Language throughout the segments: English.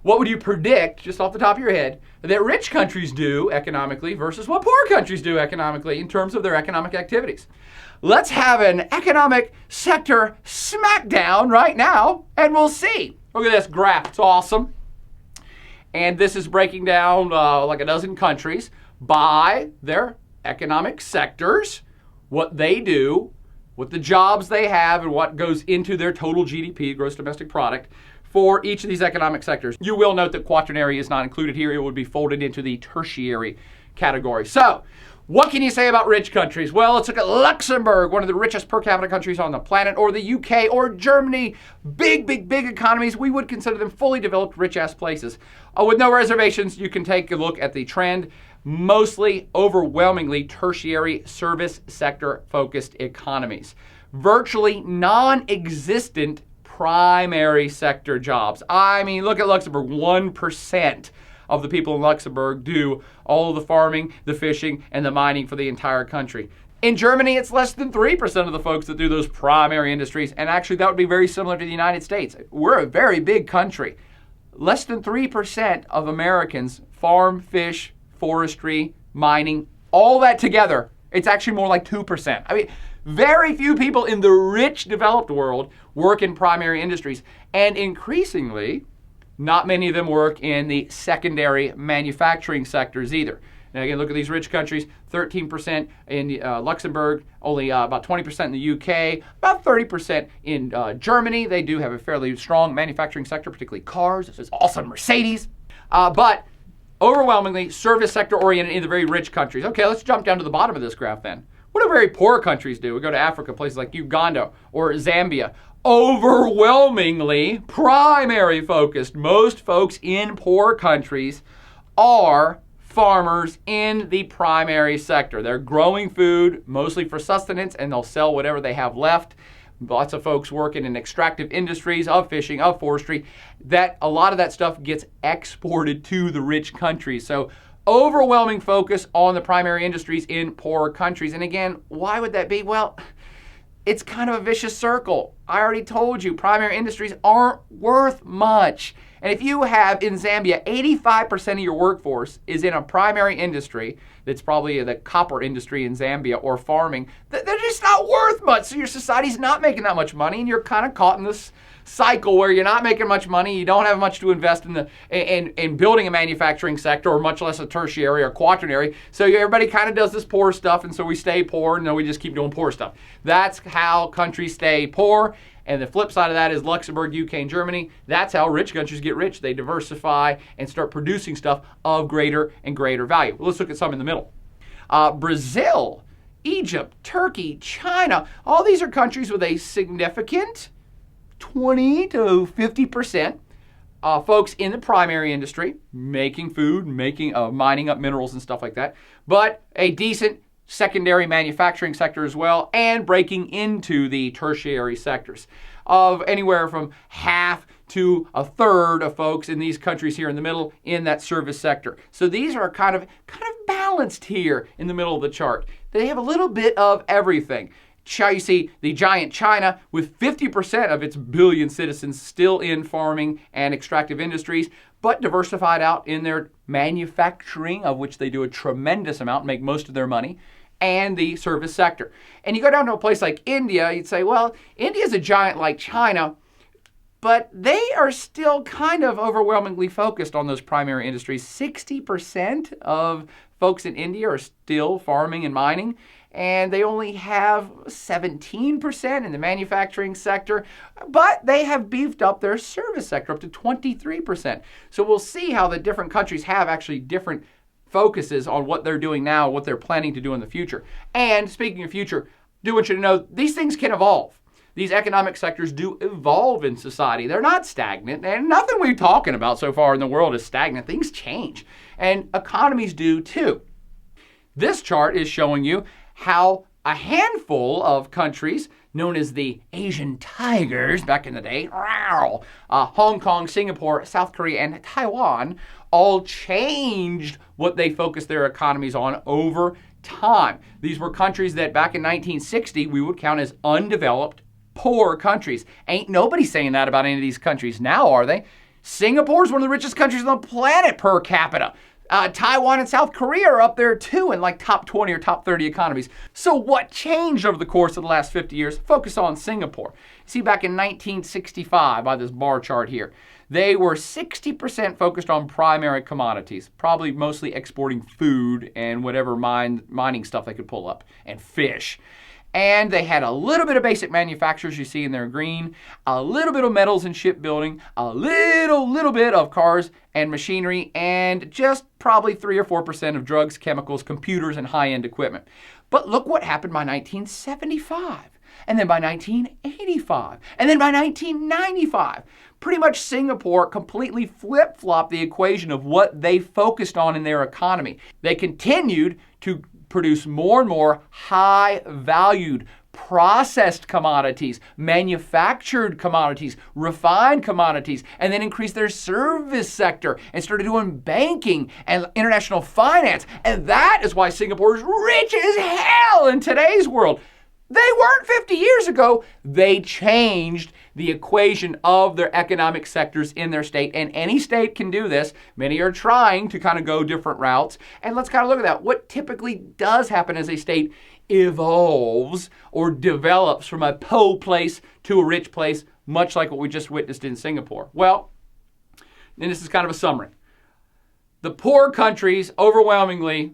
what would you predict, just off the top of your head, that rich countries do economically versus what poor countries do economically in terms of their economic activities? Let's have an economic sector smackdown right now, and we'll see. Look at this graph. It's awesome. And this is breaking down like a dozen countries by their economic sectors, what they do, what the jobs they have, and what goes into their total GDP, gross domestic product, for each of these economic sectors. You will note that quaternary is not included here. It would be folded into the tertiary category. So, what can you say about rich countries? Well, let's look at Luxembourg, one of the richest per capita countries on the planet, or the UK, or Germany. Big economies. We would consider them fully developed, rich-ass places. With no reservations, you can take a look at the trend. Mostly, overwhelmingly, tertiary service sector-focused economies. Virtually non-existent primary sector jobs. I mean, look at Luxembourg. 1% of the people in Luxembourg do all of the farming, the fishing, and the mining for the entire country. In Germany, it's less than 3% of the folks that do those primary industries, and actually that would be very similar to the United States. We're a very big country. Less than 3% of Americans farm, fish, forestry, mining, all that together. It's actually more like 2%. I mean, very few people in the rich developed world work in primary industries, and increasingly, not many of them work in the secondary manufacturing sectors either. Now again, look at these rich countries, 13% in Luxembourg, only about 20% in the UK, about 30% in Germany. They do have a fairly strong manufacturing sector, particularly cars. This is awesome, Mercedes. But overwhelmingly service sector oriented in the very rich countries. Okay, let's jump down to the bottom of this graph then. What do very poor countries do? We go to Africa, places like Uganda or Zambia. Overwhelmingly primary focused. Most folks in poor countries are farmers in the primary sector. They're growing food mostly for sustenance, and they'll sell whatever they have left. Lots of folks working in extractive industries of fishing, of forestry. That a lot of that stuff gets exported to the rich countries. So overwhelming focus on the primary industries in poor countries. And again, why would that be? Well, it's kind of a vicious circle. I already told you, primary industries aren't worth much. And if you have, in Zambia, 85% of your workforce is in a primary industry, that's probably the copper industry in Zambia, or farming, they're just not worth much. So your society's not making that much money, and you're kind of caught in this cycle where you're not making much money, you don't have much to invest in building a manufacturing sector, or much less a tertiary or quaternary. So everybody kind of does this poor stuff, and so we stay poor, and then we just keep doing poor stuff. That's how countries stay poor. And the flip side of that is Luxembourg, UK, and Germany. That's how rich countries get rich. They diversify and start producing stuff of greater and greater value. Well, let's look at some in the middle. Brazil, Egypt, Turkey, China, all these are countries with a significant 20 to 50% folks in the primary industry, making food, mining up minerals and stuff like that, but a decent secondary manufacturing sector as well, and breaking into the tertiary sectors of anywhere from half to a third of folks in these countries here in the middle in that service sector. So these are kind of balanced here in the middle of the chart. They have a little bit of everything. You see the giant China with 50% of its billion citizens still in farming and extractive industries, but diversified out in their manufacturing, of which they do a tremendous amount, make most of their money, and the service sector. And you go down to a place like India, you'd say, well, India's a giant like China, but they are still kind of overwhelmingly focused on those primary industries. 60% of folks in India are still farming and mining, and they only have 17% in the manufacturing sector, but they have beefed up their service sector up to 23%. So we'll see how the different countries have actually different focuses on what they're doing now, what they're planning to do in the future. And speaking of future, I do want you to know these things can evolve. These economic sectors do evolve in society. They're not stagnant, and nothing we're talking about so far in the world is stagnant. Things change, and economies do too. This chart is showing you how a handful of countries known as the Asian Tigers back in the day, Hong Kong, Singapore, South Korea, and Taiwan, all changed what they focused their economies on over time. These were countries that back in 1960 we would count as undeveloped, poor countries. Ain't nobody saying that about any of these countries now, are they? Singapore is one of the richest countries on the planet per capita. Taiwan and South Korea are up there too in like top 20 or top 30 economies. So what changed over the course of the last 50 years? Focus on Singapore. See, back in 1965, by this bar chart here, they were 60% focused on primary commodities, probably mostly exporting food and whatever mining stuff they could pull up, and fish. And they had a little bit of basic manufacturers you see in there green, a little bit of metals and shipbuilding, a little bit of cars and machinery, and just probably 3 or 4% of drugs, chemicals, computers, and high-end equipment. But look what happened by 1975, and then by 1985, and then by 1995. Pretty much Singapore completely flip-flopped the equation of what they focused on in their economy. They continued to produce more and more high-valued, processed commodities, manufactured commodities, refined commodities, and then increased their service sector and started doing banking and international finance. And that is why Singapore is rich as hell in today's world. They weren't 50 years ago. They changed the equation of their economic sectors in their state, and any state can do this. Many are trying to kind of go different routes, and let's kind of look at that. What typically does happen as a state evolves or develops from a poor place to a rich place, much like what we just witnessed in Singapore? Well, and this is kind of a summary. The poor countries overwhelmingly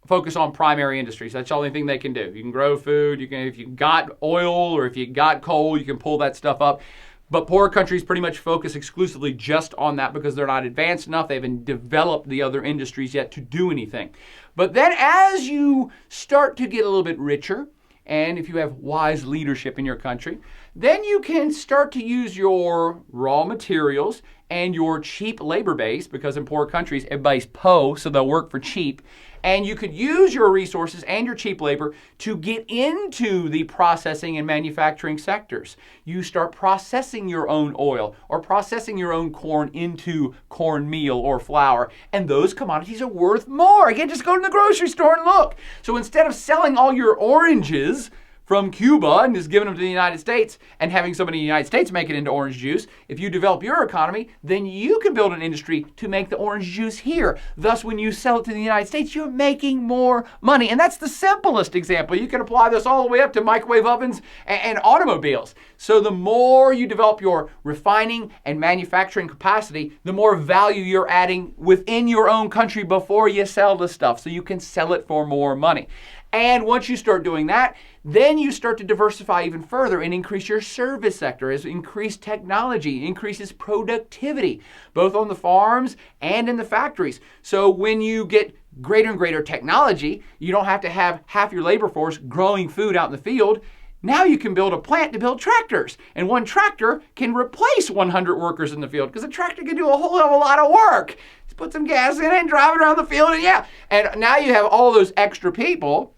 focus on primary industries. That's the only thing they can do. You can grow food. You can, if you got oil or if you got coal, you can pull that stuff up. But poor countries pretty much focus exclusively just on that because they're not advanced enough. They haven't developed the other industries yet to do anything. But then as you start to get a little bit richer, and if you have wise leadership in your country, then you can start to use your raw materials and your cheap labor base, because in poor countries, everybody's po, so they'll work for cheap. And you could use your resources and your cheap labor to get into the processing and manufacturing sectors. You start processing your own oil or processing your own corn into cornmeal or flour, and those commodities are worth more. Again, just go to the grocery store and look. So instead of selling all your oranges from Cuba and just giving them to the United States and having somebody in the United States make it into orange juice, if you develop your economy, then you can build an industry to make the orange juice here. Thus, when you sell it to the United States, you're making more money. And that's the simplest example. You can apply this all the way up to microwave ovens and automobiles. So the more you develop your refining and manufacturing capacity, the more value you're adding within your own country before you sell the stuff, so you can sell it for more money. And once you start doing that, then you start to diversify even further and increase your service sector as increased technology increases productivity, both on the farms and in the factories. So when you get greater and greater technology, you don't have to have half your labor force growing food out in the field. Now you can build a plant to build tractors, and one tractor can replace 100 workers in the field because a tractor can do a whole hell of a lot of work. Just put some gas in it and drive it around the field, and now you have all those extra people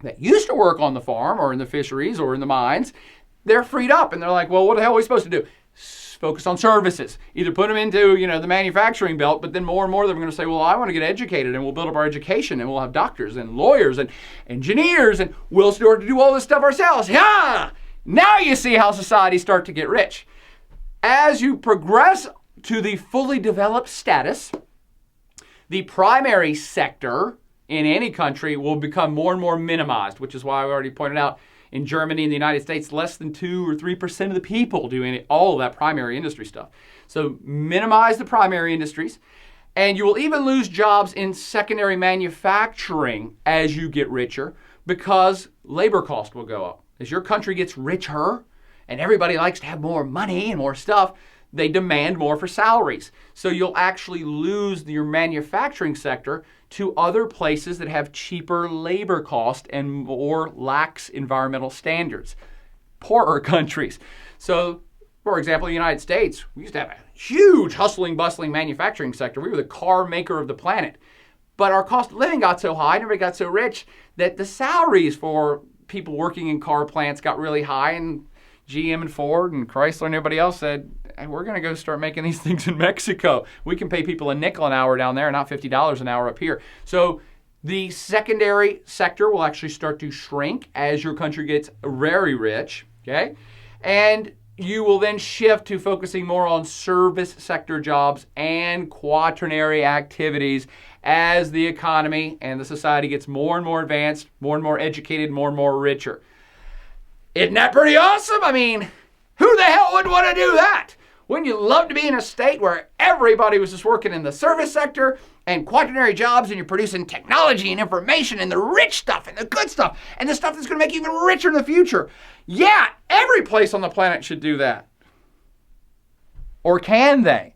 that used to work on the farm or in the fisheries or in the mines. They're freed up, and they're like, well, what the hell are we supposed to do? Focus on services. Either put them into, the manufacturing belt, but then more and more they're going to say, well, I want to get educated, and we'll build up our education, and we'll have doctors and lawyers and engineers, and we'll start to do all this stuff ourselves. Yeah! Now you see how societies start to get rich. As you progress to the fully developed status, the primary sector in any country will become more and more minimized, which is why I already pointed out in Germany and the United States, less than 2 or 3% of the people do all of that primary industry stuff. So minimize the primary industries, and you will even lose jobs in secondary manufacturing as you get richer, because labor cost will go up. As your country gets richer and everybody likes to have more money and more stuff, they demand more for salaries. So you'll actually lose your manufacturing sector to other places that have cheaper labor cost and more lax environmental standards. Poorer countries. So, for example, the United States, we used to have a huge hustling, bustling manufacturing sector. We were the car maker of the planet. But our cost of living got so high and everybody got so rich that the salaries for people working in car plants got really high, and GM and Ford and Chrysler and everybody else said, hey, we're going to go start making these things in Mexico. We can pay people a nickel an hour down there, not $50 an hour up here. So the secondary sector will actually start to shrink as your country gets very rich, okay? And you will then shift to focusing more on service sector jobs and quaternary activities as the economy and the society gets more and more advanced, more and more educated, more and more richer. Isn't that pretty awesome? I mean, who the hell would want to do that? Wouldn't you love to be in a state where everybody was just working in the service sector and quaternary jobs, and you're producing technology and information and the rich stuff and the good stuff and the stuff that's going to make you even richer in the future? Yeah, every place on the planet should do that. Or can they?